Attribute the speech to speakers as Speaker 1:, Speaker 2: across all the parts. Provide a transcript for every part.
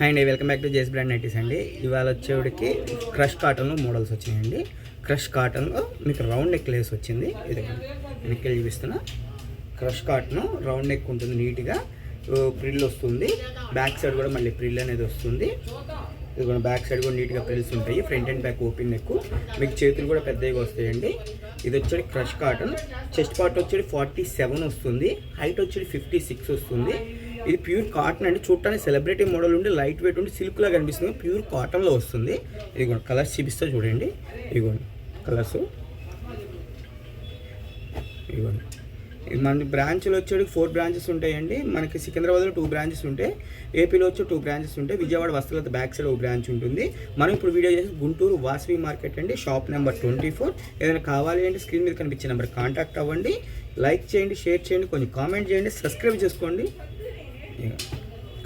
Speaker 1: Hi అండి, welcome back to జేస్ brand nighties అండి. ఇవాళ వచ్చేవాడికి క్రష్ కాటన్లో మోడల్స్ వచ్చినాయండి. క్రష్ కాటన్లో మీకు రౌండ్ నెక్ లేస్ వచ్చింది. ఇది నెక్ చూపిస్తున్నా. క్రష్ కాటన్ రౌండ్ నెక్ ఉంటుంది, నీట్గా ప్రిల్ వస్తుంది. బ్యాక్ సైడ్ కూడా మళ్ళీ ప్రిల్ అనేది వస్తుంది. ఇది కూడా బ్యాక్ సైడ్ కూడా నీట్గా ప్రిల్స్ ఉంటాయి. Front and back open neck, మీకు చేతులు కూడా పెద్దగా వస్తాయండి. ఇది వచ్చేది క్రష్ కాటన్. చెస్ట్ పార్ట్ వచ్చేది 47 వస్తుంది, హైట్ వచ్చేది 56 వస్తుంది. ఇది ప్యూర్ కాటన్ అండి. చూడటానికి సెలబ్రిటీ మోడల్ ఉండి లైట్ వెయిట్ ఉండి సిల్క్లా కనిపిస్తుంది. ప్యూర్ కాటన్లో వస్తుంది. ఇది కూడా కలర్స్ చూపిస్తా చూడండి. ఇదిగోండి కలర్స్. ఇదిగోండి ఇది మన బ్రాంచ్లో వచ్చేది 4 బ్రాంచెస్ ఉంటాయండి. మనకి సికింద్రాబాద్లో 2 బ్రాంచెస్ ఉంటాయి, ఏపీలో వచ్చి 2 బ్రాంచెస్ ఉంటాయి, విజయవాడ వస్త్రాలత బ్యాక్ సైడ్ ఒక బ్రాంచ్ ఉంటుంది. మనం ఇప్పుడు వీడియో చేసి గుంటూరు వాసవి మార్కెట్ అండి, షాప్ నెంబర్ 24. ఏదైనా కావాలి అంటే స్క్రీన్ మీద కనిపించే నెంబర్ కాంటాక్ట్ అవ్వండి. లైక్ చేయండి, షేర్ చేయండి, కొంచెం కామెంట్ చేయండి, సబ్స్క్రైబ్ చేసుకోండి.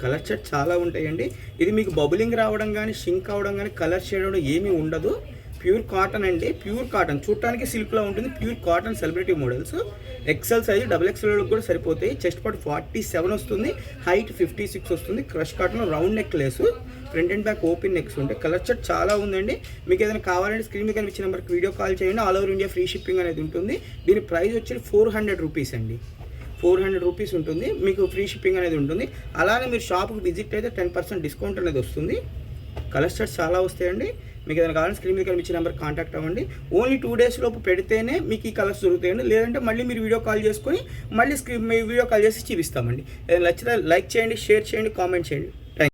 Speaker 1: కలర్ షర్ట్ చాలా ఉంటాయండి. ఇది మీకు బబులింగ్ రావడం కానీ షింక్ అవడం కానీ కలర్ షేడ్ అవడం ఏమీ ఉండదు. ప్యూర్ కాటన్ అండి, ప్యూర్ కాటన్. చూడటానికి సిల్క్లో ఉంటుంది. Pure cotton celebrity models. XL size, XXL కూడా సరిపోతాయి. చెస్ట్ పార్ట్ 47 వస్తుంది, హైట్ 56 వస్తుంది. Crush cotton round neck lace, front and back open necks ఉంటాయి. కలర్ షర్ట్ చాలా ఉందండి. మీకు ఏదైనా కావాలంటే స్క్రీన్ మీద కనిపించిన నెంబర్కి వీడియో కాల్ చేయండి. All over India free shipping అనేది ఉంటుంది. దీని ప్రైస్ వచ్చి 400 రూపీస్ అండి. 400 రూపీస్ ఉంటుంది. మీకు ఫ్రీ షిప్పింగ్ అనేది ఉంటుంది. అలానే మీరు షాప్కి విజిట్ అయితే 10% డిస్కౌంట్ అనేది వస్తుంది. కలర్ షర్ట్స్ చాలా వస్తాయండి. మీకు ఏదైనా కావాలంటే స్క్రీన్ మీద కనిపించే నెంబర్ కాంటాక్ట్ అవ్వండి. ఓన్లీ 2 డేస్ లోపు పెడితేనే మీకు ఈ కలర్స్ దొరుకుతాయండి. లేదంటే మళ్ళీ మీరు వీడియో కాల్ చేసుకొని మళ్ళీ వీడియో కాల్ చేసి చూపిస్తామండి. ఏదైనా నచ్చితే లైక్ చేయండి, షేర్ చేయండి, కామెంట్ చేయండి.